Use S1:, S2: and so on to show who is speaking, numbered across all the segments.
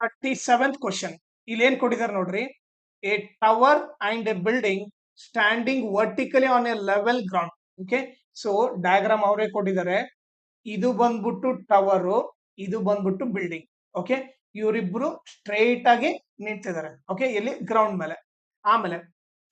S1: 37th question ಇಲ್ಲಿ ಏನ್ ಕೊಟ್ಟಿದ್ದಾರೆ ನೋಡ್ರಿ. A tower and A building standing vertically on A level ground. Okay, so diagram ಅವರೇ ಕೊಟ್ಟಿದ್ದಾರೆ. ಇದು ಬಂದ್ಬಿಟ್ಟು ಟವರ್, ಇದು ಬಂದ್ಬಿಟ್ಟು ಬಿಲ್ಡಿಂಗ್. ಓಕೆ, ಇವರಿಬ್ರು ಸ್ಟ್ರೈಟ್ ಆಗಿ ನಿಂತಿದ್ದಾರೆ. ಓಕೆ, ಇಲ್ಲಿ ಗ್ರೌಂಡ್ ಮೇಲೆ. ಆಮೇಲೆ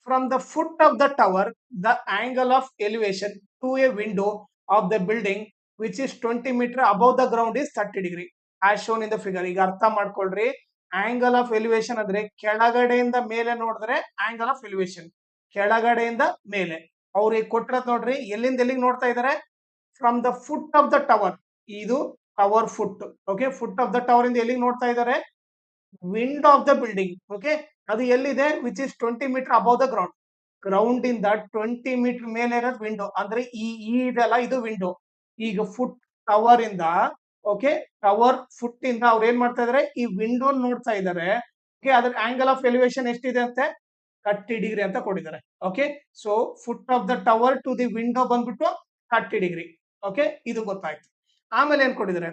S1: from the foot of the tower the angle of elevation to a window of the building which is 20 metre above the ground is 30 degree as shown in the figure. ಈಗ ಅರ್ಥ ಮಾಡ್ಕೊಳ್ರಿ, angle of elevation ಅಂದ್ರೆ ಕೆಳಗಡೆಯಿಂದ ಮೇಲೆ ನೋಡಿದ್ರೆ angle of elevation, ಕೆಳಗಡೆಯಿಂದ ಮೇಲೆ. ಅವ್ರಿಗೆ ಕೊಟ್ಟಿರೋದು ನೋಡ್ರಿ, ಎಲ್ಲಿಂದ ಎಲ್ಲಿಗೆ ನೋಡ್ತಾ ಇದ್ದಾರೆ. From the foot of the tower, ಇದು tower foot. Okay, foot of the tower ಇಂದ ಎಲ್ಲಿಗೆ ನೋಡ್ತಾ ಇದ್ದಾರೆ, window of the building. Okay, ಅದು ಎಲ್ಲಿದೆ, which is 20 metre above the ground. Ground ಇಂದ 20 ಮೀಟರ್ ಮೇಲೆ ಇರೋದು ವಿಂಡೋ, ಅಂದ್ರೆ ಈ ಇದೆಲ್ಲ ಇದು ವಿಂಡೋ. ಈಗ ಫುಟ್ ಟವರ್ ಇಂದ, ಓಕೆ, ಟವರ್ ಫುಟ್ ಇಂದ ಅವ್ರು ಏನ್ ಮಾಡ್ತಾ ಇದಾರೆ, ಈ ವಿಂಡೋ ನೋಡ್ತಾ ಇದ್ದಾರೆ. ಓಕೆ, ಅದ್ರ ಆಂಗಲ್ ಆಫ್ ಎಲಿವೇಶನ್ ಎಷ್ಟಿದೆ ಅಂತೆ, 30 ಡಿಗ್ರಿ ಅಂತ ಕೊಟ್ಟಿದ್ದಾರೆ. Okay, so foot of the tower to the window ಬಂದ್ಬಿಟ್ಟು 30 ಡಿಗ್ರಿ. ಓಕೆ, ಇದು ಗೊತ್ತಾಯ್ತು. ಆಮೇಲೆ ಏನ್ ಕೊಟ್ಟಿದ್ದಾರೆ,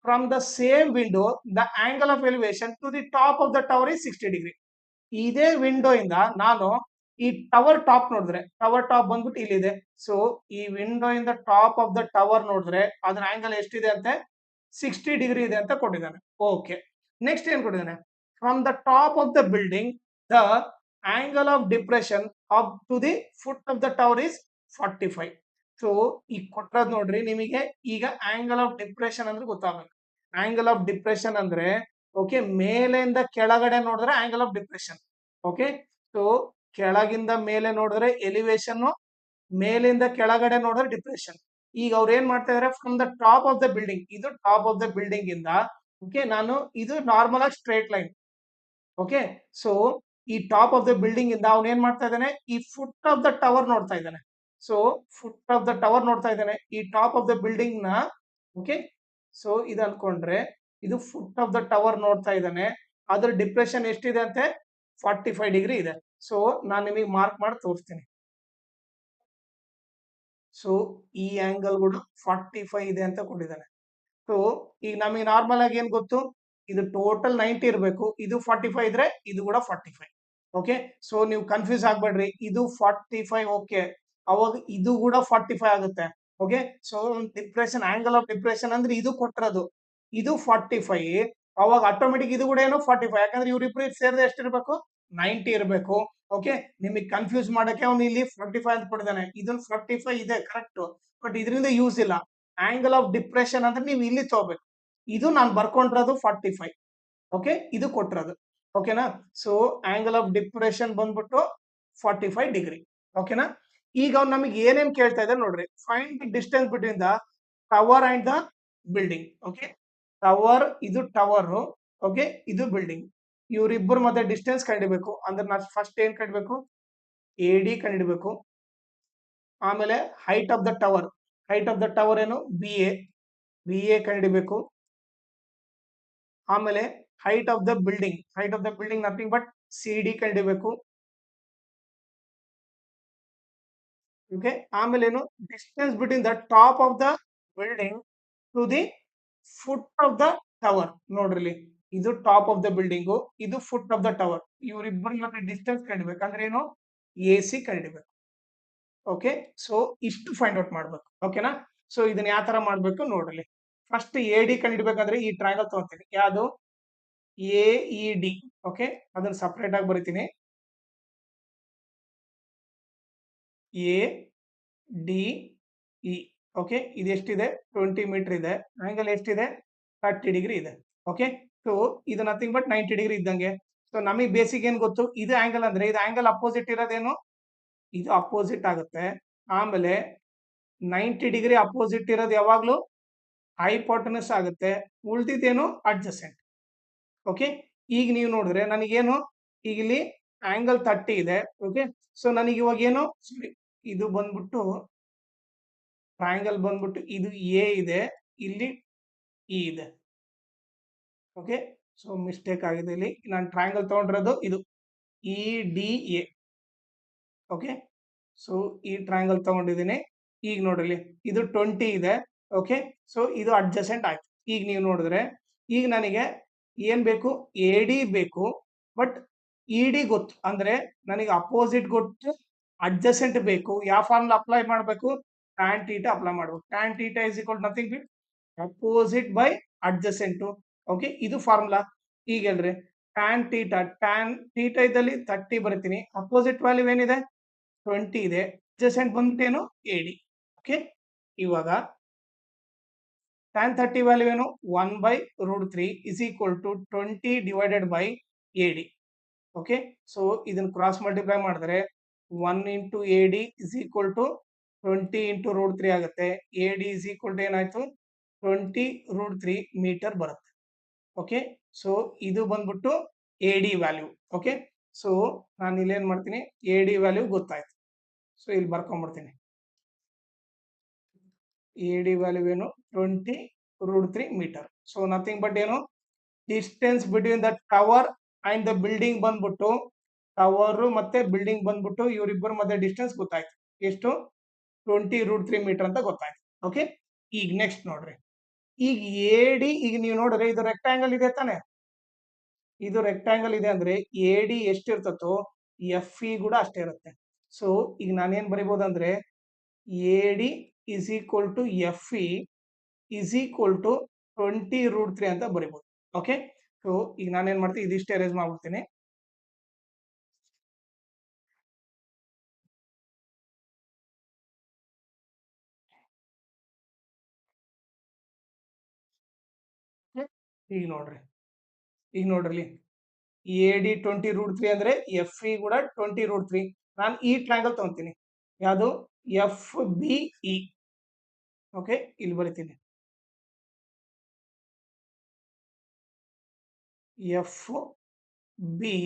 S1: from the same window the angle of elevation to the top of the tower is 60 degree. ಇದೇ ವಿಂಡೋ ಇಂದ ನಾನು ಈ ಟವರ್ ಟಾಪ್ ನೋಡಿದ್ರೆ, ಟವರ್ ಟಾಪ್ ಬಂದ್ಬಿಟ್ಟು ಇಲ್ಲಿದೆ. ಸೊ ಈ ವಿಂಡೋ ಇಂದ ಟಾಪ್ ಆಫ್ ದ ಟವರ್ ನೋಡಿದ್ರೆ ಅದ್ರ ಆಂಗಲ್ ಎಷ್ಟಿದೆ ಅಂತೆ, 60 ಡಿಗ್ರಿ ಇದೆ ಅಂತ ಕೊಟ್ಟಿದ್ದಾನೆ. ಓಕೆ, ನೆಕ್ಸ್ಟ್ ಏನ್ ಕೊಟ್ಟಿದ್ದಾನೆ, from the top of the building the angle of depression up to the foot of the tower is 45. So ಈಗ ಕೊಟ್ಟದ್ ನೋಡ್ರಿ ನಿಮಗೆ. ಈಗ ಆಂಗಲ್ ಆಫ್ ಡಿಪ್ರೆಷನ್ ಅಂದ್ರೆ ಗೊತ್ತಾಗಬೇಕು. ಆಂಗಲ್ ಆಫ್ ಡಿಪ್ರೆಷನ್ ಅಂದ್ರೆ, ಓಕೆ, ಮೇಲಿಂದ ಕೆಳಗಡೆ ನೋಡಿದ್ರೆ angle of depression. Okay, so ಕೆಳಗಿಂದ ಮೇಲೆ ನೋಡಿದ್ರೆ ಎಲಿವೇಶನ್, ಮೇಲಿಂದ ಕೆಳಗಡೆ ನೋಡಿದ್ರೆ ಡಿಪ್ರೆಷನ್. ಈಗ ಅವ್ರು ಏನ್ ಮಾಡ್ತಾ ಇದಾರೆ, from the top of the building, ಇದು ಟಾಪ್ ಆಫ್ ದ ಬಿಲ್ಡಿಂಗ್ ಇಂದ, ಓಕೆ, ನಾನು ಇದು ನಾರ್ಮಲ್ ಆಗಿ ಸ್ಟ್ರೇಟ್ ಲೈನ್. ಓಕೆ, ಸೊ ಈ ಟಾಪ್ ಆಫ್ ದ ಬಿಲ್ಡಿಂಗ್ ಇಂದ ಅವ್ನು ಏನ್ ಮಾಡ್ತಾ ಇದ್ದಾನೆ, ಈ ಫುಟ್ ಆಫ್ ದ ಟವರ್ ನೋಡ್ತಾ ಇದ್ದಾನೆ. So foot of the tower ನೋಡ್ತಾ ಇದ್ದಾನೆ, ಈ ಟಾಪ್ ಆಫ್ ದ ಬಿಲ್ಡಿಂಗ್ ನ. ಓಕೆ, ಸೊ ಇದು ಅನ್ಕೊಂಡ್ರೆ ಇದು ಫುಟ್ ಆಫ್ ದ ಟವರ್ ನೋಡ್ತಾ ಇದ್ದಾನೆ. ಅದ್ರ ಡಿಪ್ರೆಷನ್ ಎಷ್ಟಿದೆ ಅಂತೆ, 45 ಡಿಗ್ರಿ ಇದೆ. ಸೊ ನಾನು ನಿಮಗೆ ಮಾರ್ಕ್ ಮಾಡಿ ತೋರಿಸ್ತೀನಿ. ಸೊ ಈ ಆಂಗಲ್ ಕೂಡ 45 ಇದೆ ಅಂತ ಕೊಟ್ಟಿದ್ದಾನೆ. ಸೊ ಈಗ ನಮಗೆ ನಾರ್ಮಲ್ ಆಗಿ ಏನ್ ಗೊತ್ತು, ಇದು ಟೋಟಲ್ 90 ಇರಬೇಕು, ಇದು 45 ಇದ್ರೆ ಇದು ಕೂಡ 45. ಓಕೆ, ಸೊ ನೀವು ಕನ್ಫ್ಯೂಸ್ ಆಗ್ಬೇಡ್ರಿ, ಇದು 45. ಓಕೆ, ಅವಾಗ ಇದು ಕೂಡ 45 ಆಗುತ್ತೆ. Okay, so depression, angle of depression ಅಂದ್ರೆ ಇದು ಕೊಟ್ಟಿರೋದು, ಇದು 45. ಅವಾಗ ಆಟೋಮೆಟಿಕ್ ಇದು ಕೂಡ ಏನು 45, ಯಾಕಂದ್ರೆ ಇವ್ರಿಬ್ರು ಸೇರಿದ್ರೆ ಎಷ್ಟಿರ್ಬೇಕು, 90 ಇರಬೇಕು. ಓಕೆ, ನಿಮಗೆ ಕನ್ಫ್ಯೂಸ್ ಮಾಡಕ್ಕೆ ಅವ್ನು ಇಲ್ಲಿ 45 ಅಂತ ಕೊಟ್ಟಿದ್ದಾನೆ. ಇದೊಂದು 45 ಇದೆ ಕರೆಕ್ಟ್, ಬಟ್ ಇದರಿಂದ ಯೂಸ್ ಇಲ್ಲ. ಆಂಗಲ್ ಆಫ್ ಡಿಪ್ರೆಷನ್ ಅಂದ್ರೆ ನೀವು ಇಲ್ಲಿ ತಗೋಬೇಕು. ಇದು ನಾನು ಬರ್ಕೊಂಡಿರೋದು 45. ಓಕೆ, ಇದು ಕೊಟ್ಟಿರೋದು. ಓಕೆನಾ, ಸೊ ಆಂಗಲ್ ಆಫ್ ಡಿಪ್ರೆಷನ್ ಬಂದ್ಬಿಟ್ಟು 45 ಡಿಗ್ರಿ. ಓಕೆನಾ, ಈಗ ಅವ್ನು ನಮಗೆ ಏನೇನ್ ಕೇಳ್ತಾ ಇದ್ದಾರೆ ನೋಡ್ರಿ. Find the distance between the tower and the building. Okay, tower, ಇದು ಟವರ್. ಓಕೆ, ಇದು ಬಿಲ್ಡಿಂಗ್. ಇವರಿಬ್ಬರು ಮತ್ತೆ ಡಿಸ್ಟೆನ್ಸ್ ಕಂಡಿಬೇಕು. ಅಂದ್ರೆ ನಾನು ಫಸ್ಟ್ ಏನ್ ಕಂಡಿಬೇಕು, AD ಕಂಡಿಡ್ಬೇಕು. ಆಮೇಲೆ height of the tower, height of the tower ಏನು, BA ಕಂಡಿಡಿಬೇಕು. ಆಮೇಲೆ height of the building, height of the building nothing but CD ಕಂಡಿಡಿಬೇಕು. ಓಕೆ, ಆಮೇಲೆ ಏನು, distance between the top of the building to the foot of the tower. ನೋಡ್ರಿ, ಇದು top of the building, ಇದು foot of the tower. ಇವರಿಬ್ಬರ ಮತ್ತೆ distance ಕಂಡಿಡ್ಬೇಕು, ಅಂದ್ರೆ ಏನು, AC ಕಂಡಿಡ್ಬೇಕು. ಓಕೆ, ಸೊ ಇಷ್ಟು ಫೈಂಡ್ ಔಟ್ ಮಾಡ್ಬೇಕು. ಓಕೆನಾ, ಸೊ ಇದನ್ನ ಯಾವ ತರ ಮಾಡ್ಬೇಕು ನೋಡ್ರಿ. ಫಸ್ಟ್ AD ಕಂಡಿಡ್ಬೇಕಾದ್ರೆ ಈ ಟ್ರಯಾಂಗಲ್ ತಗೊಂತೀನಿ, ಯಾವುದು, AED. ಓಕೆ, ಅದನ್ನ ಸಪರೇಟ್ ಆಗಿ ಬರೀತೀನಿ. ADE. ಓಕೆ, ಇದು ಎಷ್ಟಿದೆ, 20 ಮೀಟರ್ ಇದೆ. ಆಂಗಲ್ ಎಷ್ಟಿದೆ, 30 ಡಿಗ್ರಿ ಇದೆ. ಓಕೆ, ಸೊ ಇದು ನಥಿಂಗ್ ಬಟ್ 90 ಡಿಗ್ರಿ ಇದ್ದಂಗೆ. ಸೊ ನಮಗೆ ಬೇಸಿಕ್ ಏನ್ ಗೊತ್ತು, ಇದು ಆಂಗಲ್ ಅಂದ್ರೆ ಇದು ಆಂಗಲ್ ಅಪೋಸಿಟ್ ಇರೋದೇನು, ಇದು ಅಪೋಸಿಟ್ ಆಗುತ್ತೆ. ಆಮೇಲೆ 90 ಡಿಗ್ರಿ ಅಪೋಸಿಟ್ ಇರೋದು ಯಾವಾಗ್ಲೂ ಹೈಪೋಟೆನಸ್ ಆಗುತ್ತೆ, ಉಳಿದಿದ್ದೇನು ಅಡ್ಜಸೆಂಟ್. ಓಕೆ, ಈಗ ನೀವು ನೋಡಿದ್ರೆ ನನಗೇನು, ಈಗ ಇಲ್ಲಿ ಆಂಗಲ್ 30 ಇದೆ. ಓಕೆ, ಸೊ ನನಗೆ ಇವಾಗ ಏನು, ಇದು ಬಂದ್ಬಿಟ್ಟು ಟ್ರಯಾಂಗಲ್ ಬಂದ್ಬಿಟ್ಟು ಇದು A ಇದೆ, ಇಲ್ಲಿ E ಇದೆ. ಓಕೆ, ಸೊ ಮಿಸ್ಟೇಕ್ ಆಗಿದೆ ಇಲ್ಲಿ, ನಾನು ಟ್ರಯಾಂಗಲ್ ತಗೊಂಡಿರೋದು ಇದು EDA. ಓಕೆ, ಸೊ ಈ ಟ್ರಯಾಂಗಲ್ ತಗೊಂಡಿದ್ದೀನಿ. ಈಗ ನೋಡ್ರಿ, ಇದು 20 ಇದೆ. ಓಕೆ, ಸೊ ಇದು ಅಡ್ಜಸೆಂಟ್ ಆಯ್ತು. ಈಗ ನೀವು ನೋಡಿದ್ರೆ, ಈಗ ನನಗೆ ಏನ್ ಬೇಕು, ಎ ಡಿ ಬೇಕು, ಬಟ್ ಇ ಡಿ ಗೊತ್ತು ಅಂದ್ರೆ ನನಗೆ ಅಪೋಸಿಟ್ ಗೊತ್ತು, ಅಡ್ಜಸೆಂಟ್ ಬೇಕು. ಯಾವ ಫಾರ್ಮುಲಾ ಅಪ್ಲೈ ಮಾಡಬೇಕು, ಟ್ಯಾನ್ ಟೀಟಾ ಅಪ್ಲೈ ಮಾಡಬೇಕು. Tan theta is equal nothing bit opposite by adjacent. Okay, ಇದು ಫಾರ್ಮುಲಾ. ಈಗ ಹೇಳ್ರಿ ಟ್ಯಾನ್ ಟೀಟಾ ಇದ್ದಲ್ಲಿ 30 ಬರಿತೀನಿ, ಅಪೋಸಿಟ್ ವ್ಯಾಲ್ಯೂ ಏನಿದೆ 20 ಇದೆ, ಅಡ್ಜಸೆಂಟ್ ಬಂದ್ಬಿಟ್ಟೇನು ಎ ಡಿ. ಓಕೆ, ಇವಾಗ tan 30 ವ್ಯಾಲ್ಯೂ ಏನು 1/√3 is equal to 20 divided by A D. Okay, so ಇದನ್ನ ಕ್ರಾಸ್ ಮಲ್ಟಿಪ್ಲೈ ಮಾಡಿದ್ರೆ 1 into A D is equal to 20 into √3 ಆಗುತ್ತೆ. A D is equal to ಏನಾಯ್ತು 20√3 metre ಬರುತ್ತೆ. ಓಕೆ, ಸೊ ಇದು ಬಂದ್ಬಿಟ್ಟು A D value. Okay, so ನಾನು ಇಲ್ಲೇನ್ ಮಾಡ್ತೀನಿ, ಎ ಡಿ ವ್ಯಾಲ್ಯೂ ಗೊತ್ತಾಯ್ತು. ಸೊ ಇಲ್ಲಿ ಬರ್ಕೊಂಡ್ಬಿಡ್ತೀನಿ, ಎ ಡಿ ವ್ಯಾಲ್ಯೂ ಏನು 20√3 ಮೀಟರ್. ಸೊ ನಥಿಂಗ್ ಬಟ್ ಏನು, distance between the tower and the building ಬಂದ್ಬಿಟ್ಟು, ಟವರ್ ಮತ್ತೆ ಬಿಲ್ಡಿಂಗ್ ಬಂದ್ಬಿಟ್ಟು ಇವರಿಬ್ಬರ ಮಧ್ಯೆ ಡಿಸ್ಟೆನ್ಸ್ ಗೊತ್ತಾಯ್ತು. ಎಷ್ಟು, 20√3 ಮೀಟರ್ ಅಂತ ಗೊತ್ತಾಯ್ತು. ಓಕೆ, ಈಗ ನೆಕ್ಸ್ಟ್ ನೋಡ್ರಿ, ಈಗ ಎ ಡಿ, ಈಗ ನೀವು ನೋಡ್ರಿ ಇದು ರೆಕ್ಟಾಂಗಲ್ ಇದೆ ತಾನೆ, ಇದು ರೆಕ್ಟಾಂಗಲ್ ಇದೆ ಅಂದ್ರೆ ಎ ಡಿ ಎಷ್ಟಿರ್ತತೋ ಎಫ್ ಇ ಕೂಡ ಅಷ್ಟೇ ಇರುತ್ತೆ. ಸೊ ಈಗ ನಾನೇನ್ ಬರಿಬಹುದಂದ್ರೆ A D is equal to F E is equal to 20√3 ಅಂತ ಬರಿಬಹುದು. ಓಕೆ, ಸೊ ಈಗ ನಾನೇನ್ ಮಾಡ್ತೀನಿ, ಇದಿಷ್ಟು ಅರೇಂಜ್ ಮಾಡ್ಬಿಡ್ತೀನಿ. ಈಗ ನೋಡ್ರಿ ಎ ಡಿ 20√3 ಅಂದ್ರೆ ಎಫ್ ಇ ಕೂಡ 20√3. ನಾನು ಈ ಟ್ರಯಾಂಗಲ್ ತಗೊಂತೀನಿ, ಯಾವುದು ಎಫ್ ಬಿ ಇ. ಓಕೆ, ಇಲ್ಲಿ ಬರಿತೀನಿ F B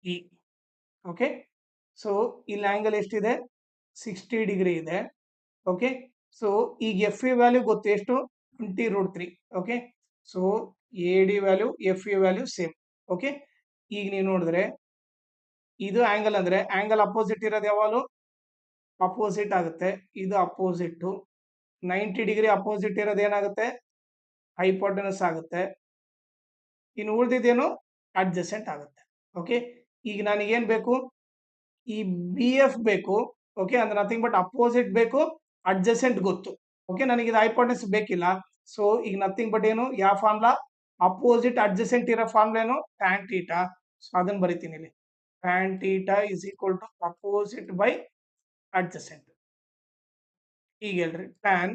S1: E. Okay, so ಇಲ್ಲಿ ಆಂಗಲ್ ಎಷ್ಟಿದೆ 60 ಡಿಗ್ರಿ ಇದೆ. ಓಕೆ, ಸೊ ಈಗ ಎಫ್ ಇ ವ್ಯಾಲ್ಯೂ ಗೊತ್ತು, ಎಷ್ಟು 20√3. Okay, so A D value F E value same. Okay, ಈಗ ನೀವು ನೋಡಿದ್ರೆ ಇದು ಆಂಗಲ್ ಅಂದ್ರೆ ಆಂಗಲ್ ಅಪೋಸಿಟ್ ಇರೋದು ಯಾವಾಗಲೂ ಅಪೋಸಿಟ್ ಆಗುತ್ತೆ. ಇದು ಅಪೋಸಿಟ್ 90 ಡಿಗ್ರಿ ಅಪೋಸಿಟ್ ಇರೋದು ಏನಾಗುತ್ತೆ, ಹೈಪೋಟೆನಸ್ ಆಗುತ್ತೆ. ಇನ್ನು ಉಳಿದಿದ್ದೇನು ಅಡ್ಜಸೆಂಟ್ ಆಗುತ್ತೆ. ಓಕೆ, ಈಗ ನನಗೇನ್ ಬೇಕು, ಈ ಬಿ ಎಫ್ ಬೇಕು. ಓಕೆ, ಅಂದ್ರೆ ನಥಿಂಗ್ ಬಟ್ ಅಪೋಸಿಟ್ ಬೇಕು, ಅಡ್ಜಸೆಂಟ್ ಗೊತ್ತು. ಓಕೆ, ನನಗೆ ಇದು ಹೈಪೋಟೆನಸ್ ಬೇಕಿಲ್ಲ. ಸೊ ಈಗ ನಥಿಂಗ್ ಬಟ್ ಏನು, ಯಾವ ಫಾರ್ಮುಲಾ, ಅಪೋಸಿಟ್ ಅಡ್ಜಸೆಂಟ್ ಇರೋ ಫಾರ್ಮುಲಾ ಏನು, ಟ್ಯಾನ್ ಟೀಟಾ. ಸೊ ಅದನ್ನ ಬರಿತೀನಿ ಇಲ್ಲಿ, tan theta is equal to opposite by adjacent. ಈಗ ಹೇಳ್ರಿ, ಟ್ಯಾನ್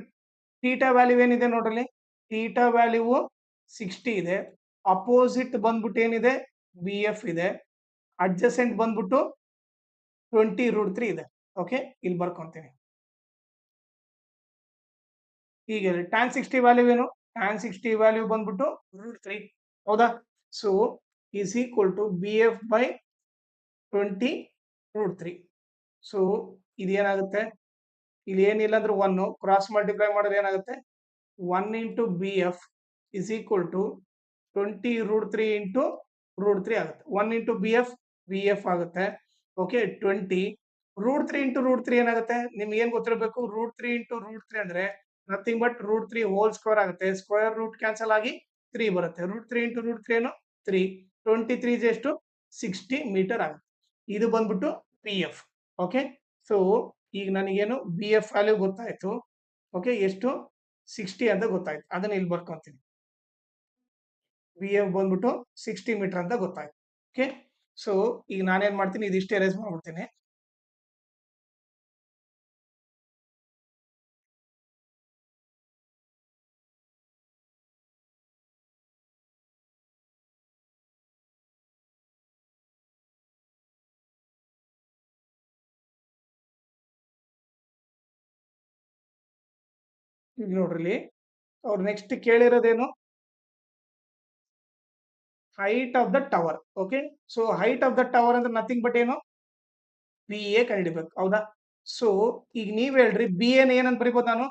S1: ಟೀಟಾ ವ್ಯಾಲ್ಯೂ ಏನಿದೆ ನೋಡ್ರಿ, ಟೀಟಾ ವ್ಯಾಲ್ಯೂ 60 ಇದೆ, ಅಪೋಸಿಟ್ ಬಂದ್ಬಿಟ್ಟು ಏನಿದೆ ಬಿ ಎಫ್ ಇದೆ, ಅಡ್ಜಸೆಂಟ್ ಬಂದ್ಬಿಟ್ಟು 20√3 ಇದೆ. ಓಕೆ, ಇಲ್ಲಿ ಬರ್ಕೊಂತೀನಿ. ಈಗ ಟ್ಯಾನ್ 60 ವ್ಯಾಲ್ಯೂ ಏನು, ಟ್ಯಾನ್ 60 ವ್ಯಾಲ್ಯೂ ಬಂದ್ಬಿಟ್ಟು √3. ಹೌದಾ, so is equal to B F by 20√3. So ಇದೇನಾಗುತ್ತೆ, ಇಲ್ಲಿ ಏನಿಲ್ಲ ಅಂದ್ರೆ 1 ಕ್ರಾಸ್ ಮಲ್ಟಿಪ್ಲೈ ಮಾಡಿದ್ರೆ ಏನಾಗುತ್ತೆ, 1 into B F is equal to 20√3 into √3 ಆಗುತ್ತೆ. 1 ಇಂಟು ಬಿ ಎಫ್ ಆಗುತ್ತೆ. ಓಕೆ, 20√3 ಇಂಟು √3 ಏನಾಗುತ್ತೆ, ನಿಮ್ಗೆ ಏನ್ ಗೊತ್ತಿರಬೇಕು, √3 ಇಂಟು √3 ಅಂದ್ರೆ ನಥಿಂಗ್ ಬಟ್ √3 ಹೋಲ್ ಸ್ಕ್ವೇರ್ ಆಗುತ್ತೆ. ಸ್ಕ್ವೇರ್ ರೂಟ್ ಕ್ಯಾನ್ಸಲ್ ಆಗಿ 3 ಬರುತ್ತೆ. √3 ಇಂಟು √3 ಏನು 3, 23 ಎಷ್ಟು 60 ಮೀಟರ್ ಆಗುತ್ತೆ. ಇದು ಬಂದ್ಬಿಟ್ಟು ಪಿ ಎಫ್. ಓಕೆ, ಸೊ ಈಗ ನನಗೇನು ಬಿ ಎಫ್ ವ್ಯಾಲ್ಯೂ ಗೊತ್ತಾಯ್ತು. ಓಕೆ, ಎಷ್ಟು 60 ಅಂತ ಗೊತ್ತಾಯ್ತು, ಅದನ್ನ ಇಲ್ಲಿ ಬರ್ಕೊಂತೀನಿ. ಬಿ ಎಫ್ ಬಂದ್ಬಿಟ್ಟು 60 ಮೀಟರ್ ಅಂತ ಗೊತ್ತಾಯ್ತು. ಓಕೆ, ಸೊ ಈಗ ನಾನೇನ್ ಮಾಡ್ತೀನಿ, ಇದಿಷ್ಟು ಎರೇಸ್ ಮಾಡ್ಬಿಡ್ತೀನಿ. ಈಗ ನೋಡ್ರಿ, ಅವ್ರು ನೆಕ್ಸ್ಟ್ ಕೇಳಿರೋದೇನು, height of the tower. Okay, so height of the tower ಅಂದ್ರೆ ನಥಿಂಗ್ ಬಟ್ ಏನು ಬಿ ಎ ಕಂಡಿಡ್ಬೇಕು. ಹೌದಾ, ಸೊ ಈಗ ನೀವ್ ಹೇಳ್ರಿ ಬಿ ಎನ್ ಏನಂತ ಬರಿಬೋದು,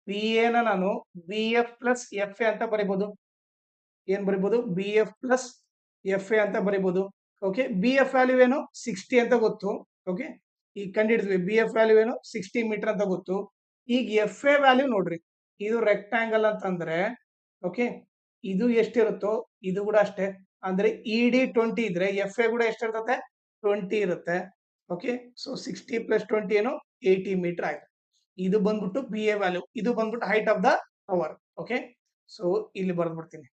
S1: ಬಿ ಎನ ನಾನು B F plus F A ಅಂತ ಬರಿಬೋದು. ಏನ್ ಬರಿಬೋದು, B F plus F A ಅಂತ ಬರಿಬೋದು. ಓಕೆ, ಬಿ ಎಫ್ ವ್ಯಾಲ್ಯೂ ಏನು 60 ಅಂತ ಗೊತ್ತು. ಓಕೆ, ಈಗ ಕಂಡಿಡಿದ್ವಿ ಬಿ ಎಫ್ ವ್ಯಾಲ್ಯೂ ಏನು 60 ಮೀಟರ್ ಅಂತ ಗೊತ್ತು. ಈಗ ಎಫ್ ಎ ವ್ಯಾಲ್ಯೂ ನೋಡ್ರಿ, ಇದು ರೆಕ್ಟಾಂಗಲ್ ಅಂತಂದ್ರೆ ಓಕೆ, ಇದು ಎಷ್ಟಿರುತ್ತೋ ಇದು ಕೂಡ ಅಷ್ಟೇ. ಅಂದ್ರೆ ED 20 ಇದ್ರೆ FA ಕೂಡ ಎಷ್ಟಿರ್ತದೆ 20 ಇರುತ್ತೆ. ಓಕೆ, ಸೊ 60 + 20 ಏನು 80 ಮೀಟರ್ ಆಯ್ತು. ಇದು ಬಂದ್ಬಿಟ್ಟು BA ವ್ಯಾಲ್ಯೂ, ಇದು ಬಂದ್ಬಿಟ್ಟು height of the tower. Okay, so ಇಲ್ಲಿ ಬರ್ದ್ಬಿಡ್ತೀನಿ.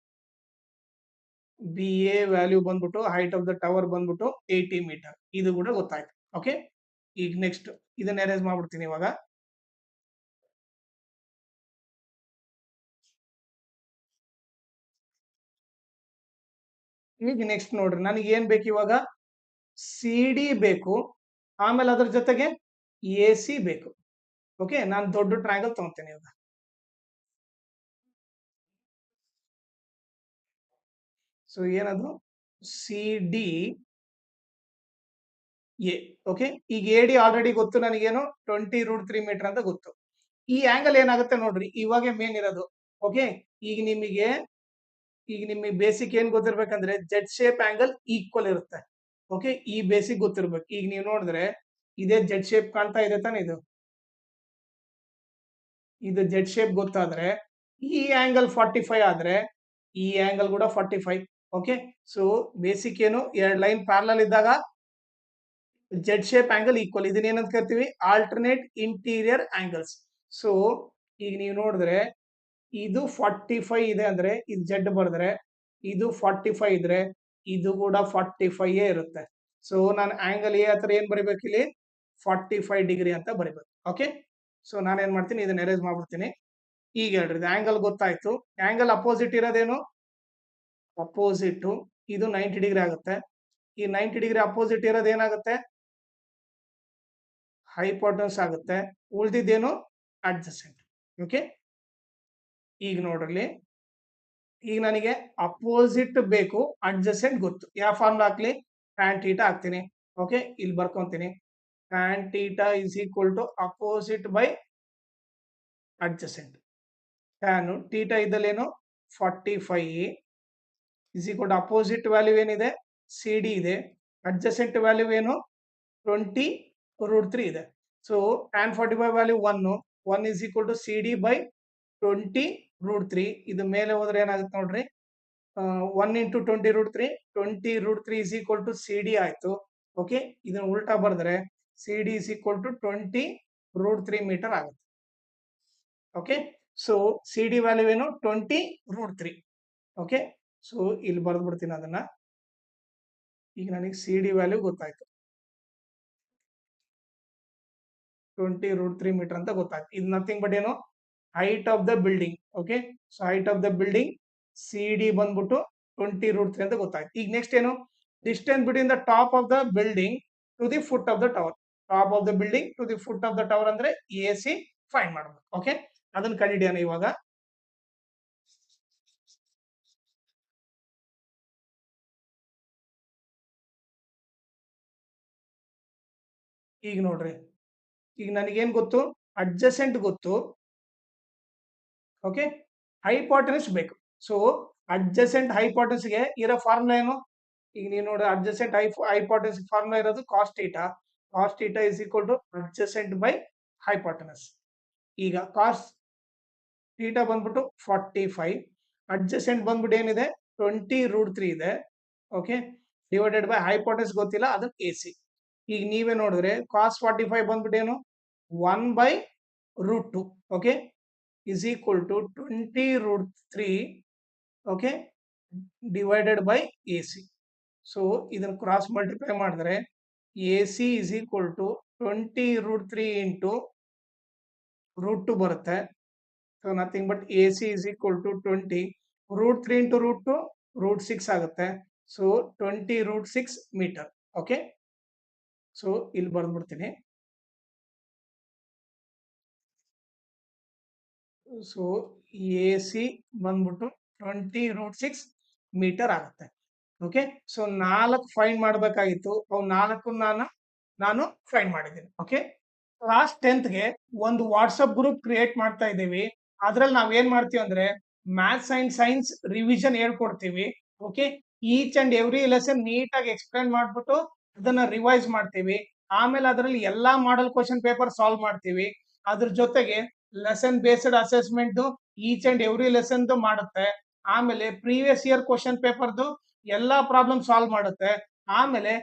S1: BA ವ್ಯಾಲ್ಯೂ ಬಂದ್ಬಿಟ್ಟು ಹೈಟ್ ಆಫ್ ದ ಟವರ್ ಬಂದ್ಬಿಟ್ಟು 80 ಮೀಟರ್. ಇದು ಕೂಡ ಗೊತ್ತಾಯ್ತು. ಓಕೆ, ಈಗ ನೆಕ್ಸ್ಟ್ ಇದನ್ನ ಅರೇಂಜ್ ಮಾಡ್ಬಿಡ್ತೀನಿ ಇವಾಗ. ಈಗ ನೆಕ್ಸ್ಟ್ ನೋಡ್ರಿ, ನನಗೆ ಏನ್ ಬೇಕು ಇವಾಗ CD ಬೇಕು, ಆಮೇಲೆ ಅದ್ರ ಜೊತೆಗೆ AC ಬೇಕು. ಓಕೆ, ನಾನು ದೊಡ್ಡ ಟ್ರಯಾಂಗಲ್ ತಗೊಂತೇನೆ ಇವಾಗ. ಸೊ ಏನದು CD A. ಓಕೆ, ಈಗ AD ಆಲ್ರೆಡಿ ಗೊತ್ತು ನನಗೇನು 20√3 ಮೀಟರ್ ಅಂತ ಗೊತ್ತು. ಈ ಆಂಗಲ್ ಏನಾಗುತ್ತೆ ನೋಡ್ರಿ, ಇವಾಗ ಮೇನ್ ಇರೋದು. ಓಕೆ, ಈಗ ನಿಮಗೆ ಬೇಸಿಕ್ ಏನ್ ಗೊತ್ತಿರ್ಬೇಕಂದ್ರೆ ಜೆಡ್ ಶೇಪ್ ಆಂಗಲ್ ಈಕ್ವಲ್ ಇರುತ್ತೆ. ಓಕೆ, ಈ ಬೇಸಿಕ್ ಗೊತ್ತಿರ್ಬೇಕು. ಈಗ ನೀವು ನೋಡಿದ್ರೆ ಇದೇ ಜೆಡ್ ಶೇಪ್ ಕಾಣ್ತಾ ಇದೆ ತಾನೆ, ಇದು ಜೆಡ್ ಶೇಪ್ ಗೊತ್ತಾದ್ರೆ ಈ ಆಂಗಲ್ 45 ಆದ್ರೆ ಈ ಆಂಗಲ್ ಕೂಡ 45. ಓಕೆ, ಸೊ ಬೇಸಿಕ್ ಏನು, ಎರಡು ಲೈನ್ ಪ್ಯಾರಲಲ್ ಇದ್ದಾಗ ಜೆಡ್ ಶೇಪ್ ಆಂಗಲ್ ಈಕ್ವಲ್. ಇದನ್ನ ಏನಂತ ಕರಿತೀವಿ ಆಲ್ಟರ್ನೇಟ್ ಇಂಟೀರಿಯರ್ ಆಂಗಲ್ಸ್. ಸೊ ಈಗ ನೀವು ನೋಡಿದ್ರೆ ಇದು 45 ಇದೆ ಅಂದ್ರೆ ಇದು ಜೆಡ್ ಬರೆದ್ರೆ ಇದು 45 ಇದ್ರೆ ಇದು ಕೂಡ 45 ಇರುತ್ತೆ. ಸೊ ನಾನು ಆಂಗಲ್ ಎ ಹತ್ರ ಏನ್ ಬರಿಬೇಕು ಇಲ್ಲಿ 45 ಡಿಗ್ರಿ ಅಂತ ಬರಿಬೇಕು. ಓಕೆ, ಸೊ ನಾನು ಏನ್ ಮಾಡ್ತೀನಿ ಇದನ್ನ ಅರೇಂಜ್ ಮಾಡ್ಬಿಡ್ತೀನಿ. ಈಗ ಹೇಳ್ರಿ, ಆಂಗಲ್ ಗೊತ್ತಾಯ್ತು. ಆಂಗಲ್ ಅಪೋಸಿಟ್ ಇರೋದೇನು, ಅಪೋಸಿಟ್ ಇದು 90 ಡಿಗ್ರಿ ಆಗುತ್ತೆ. ಈ 90 ಡಿಗ್ರಿ ಅಪೋಸಿಟ್ ಇರೋದು ಏನಾಗುತ್ತೆ ಹೈಪೋಟೆನ್ಸ್ ಆಗುತ್ತೆ. ಉಳಿದಿದ್ದೇನು ಅಡ್ಜಸೆಂಟ್. ಓಕೆ, ಈಗ ನೋಡ್ರಲ್ಲಿ, ಈಗ ನನಗೆ ಅಪೋಸಿಟ್ ಬೇಕು, ಅಡ್ಜಸೆಂಟ್ ಗೊತ್ತು. ಯಾವ ಫಾರ್ಮುಲಾ ಹಾಕ್ಲಿ, ಟ್ಯಾನ್ ಥೀಟಾ ಹಾಕ್ತೀನಿ. ಓಕೆ, ಇಲ್ಲಿ ಬರ್ಕೊಂತೀನಿ. Tan theta is equal to opposite by adjacent. Tan theta ಇದ್ದಲ್ಲೇನು 45 is equal to opposite value ಏನಿದೆ CD ಇದೆ, ಅಡ್ಜಸೆಂಟ್ ವ್ಯಾಲ್ಯೂ ಏನು 20√3 ಇದೆ. So tan 45 value 1 is equal to CD by 20√3. ಇದು ಮೇಲೆ ಹೋದ್ರೆ ಏನಾಗುತ್ತೆ ನೋಡ್ರಿ, 1 × 20√3, 20√3 ಇಸ್ ಈಕ್ವಲ್ ಟು CD ಆಯ್ತು. ಓಕೆ, ಇದನ್ನ ಉಲ್ಟಾ ಬರೆದ್ರೆ CD is equal to 20√3 metre ಆಗುತ್ತೆ. ಓಕೆ, ಸೊ CD ವ್ಯಾಲ್ಯೂ ಏನು 20√3. ಓಕೆ, ಸೊ ಇಲ್ಲಿ ಬರೆದ್ಬಿಡ್ತೀನಿ ಅದನ್ನ. ಈಗ ನನಗೆ CD ವ್ಯಾಲ್ಯೂ ಗೊತ್ತಾಯ್ತು, 20√3 ಮೀಟರ್ ಅಂತ ಗೊತ್ತಾಯ್ತು. ಇದು ನಥಿಂಗ್ ಬಟ್ ಏನು height of the building. Okay, so height of the building CD ಬಂದ್ಬಿಟ್ಟು 20√3 ಅಂತ ಗೊತ್ತಾಯ್ತು. ಈಗ ನೆಕ್ಸ್ಟ್ ಏನು, distance between the top of the building to the foot of the tower. Top of the building to the foot of the tower ಅಂದ್ರೆ AC find ಮಾಡಬೇಕು. Okay, ಅದನ್ನ ಕಂಡುಹಿಡಿಯೋಣ ಇವಾಗ. ಈಗ ನೋಡ್ರಿ, ಈಗ ನನಗೇನ್ ಗೊತ್ತು ಅಡ್ಜಸೆಂಟ್ ಗೊತ್ತು. ಓಕೆ, ಹೈಪೋಟೆನ್ಸ್ ಬೇಕು. ಸೊ ಅಡ್ಜಸೆಂಟ್ ಹೈಪೋಟೆನ್ಸ್ ಗೆ ಇರೋ ಫಾರ್ಮುಲಾ ಏನು, ಈಗ ನೀವು ನೋಡಿ ಅಡ್ಜಸೆಂಟ್ ಹೈಪೋಟೆನ್ಸ್ ಫಾರ್ಮುಲಾ ಇರೋದು cos theta. Cos theta is equal to adjacent by hypotenuse. ಈಗ ಕಾಸ್ ಥೀಟಾ ಬಂದ್ಬಿಟ್ಟು 45, ಅಡ್ಜಸೆಂಟ್ ಬಂದ್ಬಿಟ್ಟು ಏನಿದೆ 20√3 ಇದೆ. ಓಕೆ, ಡಿವೈಡೆಡ್ ಬೈ ಹೈಪೋಟೆನ್ಸ್ ಗೊತ್ತಿಲ್ಲ, ಅದು AC. ಈಗ ನೀವೇ ನೋಡಿದ್ರೆ ಕಾಸ್ 45 ಬಂದ್ಬಿಟ್ಟು ಏನು 1/√2. Okay, is equal to 20√3. Okay, divided by AC. So ಇದನ್ನ ಕ್ರಾಸ್ ಮಲ್ಟಿಪ್ಲೈ ಮಾಡಿದ್ರೆ AC is equal to 20√3 into √2 ಬರುತ್ತೆ. So nothing but AC is equal to 20√3 into √2 √6 ಆಗುತ್ತೆ. So 20√6 metre. ಓಕೆ, ಸೊ ಇಲ್ಲಿ ಬರ್ದ್ಬಿಡ್ತೀನಿ. ಸೊ AC ಬಂದ್ಬಿಟ್ಟು 20√6 ಮೀಟರ್ ಆಗುತ್ತೆ. Okay, so 4 find ಮಾಡಬೇಕಾಗಿತ್ತು, ಅವು 4 ನಾನು ಫೈಂಡ್ ಮಾಡಿದ್ದೀನಿ. ಓಕೆ, ಕ್ಲಾಸ್ 10th ಗೆ ಒಂದು ವಾಟ್ಸಪ್ ಗ್ರೂಪ್ ಕ್ರಿಯೇಟ್ ಮಾಡ್ತಾ ಇದ್ದೀವಿ. ಅದ್ರಲ್ಲಿ ನಾವ್ ಏನ್ ಮಾಡ್ತೀವಿ ಅಂದ್ರೆ ಮ್ಯಾಥ್ಸ್ ಅಂಡ್ ಸೈನ್ಸ್ ರಿವಿಷನ್ ಹೇಳ್ಕೊಡ್ತೀವಿ. Okay, each and every lesson ನೀಟಾಗಿ ಎಕ್ಸ್ಪ್ಲೈನ್ ಮಾಡ್ಬಿಟ್ಟು ಅದನ್ನ ರಿವೈಸ್ ಮಾಡ್ತೀವಿ. ಆಮೇಲೆ ಅದರಲ್ಲಿ ಎಲ್ಲಾ ಮಾಡಲ್ ಕ್ವಶನ್ ಪೇಪರ್ ಸಾಲ್ವ್ ಮಾಡ್ತೀವಿ. ಅದ್ರ ಜೊತೆಗೆ lesson based assessment each and every lesson ಮಾಡುತ್ತೆ. ಆಮೇಲೆ ಪ್ರೀವಿಯಸ್ ಇಯರ್ ಕ್ವಶನ್ ಪೇಪರ್ದು ಎಲ್ಲಾ ಪ್ರಾಬ್ಲಮ್ ಸಾಲ್ವ್ ಮಾಡುತ್ತೆ. ಆಮೇಲೆ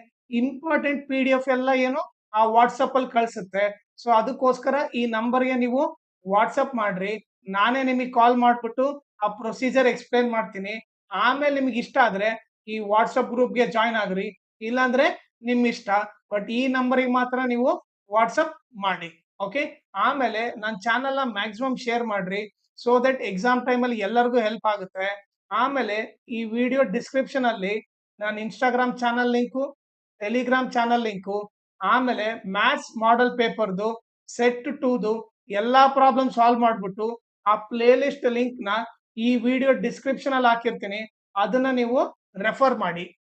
S1: ಇಂಪಾರ್ಟೆಂಟ್ PDF ಎಲ್ಲ ಏನು ಆ ವಾಟ್ಸಪ್ ಅಲ್ಲಿ ಕಳ್ಸುತ್ತೆ. ಸೊ ಅದಕ್ಕೋಸ್ಕರ ಈ ನಂಬರ್ಗೆ ನೀವು ವಾಟ್ಸಪ್ ಮಾಡ್ರಿ. ನಾನೇ ನಿಮಗೆ ಕಾಲ್ ಮಾಡ್ಬಿಟ್ಟು ಆ ಪ್ರೊಸೀಜರ್ ಎಕ್ಸ್ಪ್ಲೇನ್ ಮಾಡ್ತೀನಿ. ಆಮೇಲೆ ನಿಮ್ಗೆ ಇಷ್ಟ ಆದ್ರೆ ಈ ವಾಟ್ಸಪ್ ಗ್ರೂಪ್ಗೆ ಜಾಯ್ನ್ ಆಗ್ರಿ. ಇಲ್ಲಾಂದ್ರೆ ನಿಮ್ ಇಷ್ಟ. ಬಟ್ ಈ ನಂಬರಿಗೆ ಮಾತ್ರ ನೀವು ವಾಟ್ಸಪ್ ಮಾಡಿ. ಓಕೆ. ಆಮೇಲೆ ನನ್ನ ಚಾನೆಲ್ ನ ಮ್ಯಾಕ್ಸಿಮಮ್ ಶೇರ್ ಮಾಡ್ರಿ. ಸೊ ದಟ್ ಎಕ್ಸಾಮ್ ಟೈಮ್ ಅಲ್ಲಿ ಎಲ್ಲರಿಗೂ ಹೆಲ್ಪ್ ಆಗುತ್ತೆ. ಆಮೇಲೆ ಈ ವಿಡಿಯೋ ಡಿಸ್ಕ್ರಿಪ್ಷನ್ ಅಲ್ಲಿ ನಾನು Instagram channel link, Telegram channel link, ಆಮೇಲೆ ಮ್ಯಾಥ್ಸ್ ಮಾಡೆಲ್ ಪೇಪರ್ದು ಸೆಟ್ 2ದು ಎಲ್ಲಾ ಪ್ರಾಬ್ಲಮ್ ಸಾಲ್ವ್ ಮಾಡ್ಬಿಟ್ಟು ಆ ಪ್ಲೇ ಲಿಸ್ಟ್ ಲಿಂಕ್ ನ ಈ ವಿಡಿಯೋ ಡಿಸ್ಕ್ರಿಪ್ಷನ್ ಅಲ್ಲಿ ಹಾಕಿರ್ತೀನಿ. ಅದನ್ನ ನೀವು ರೆಫರ್ ಮಾಡಿ.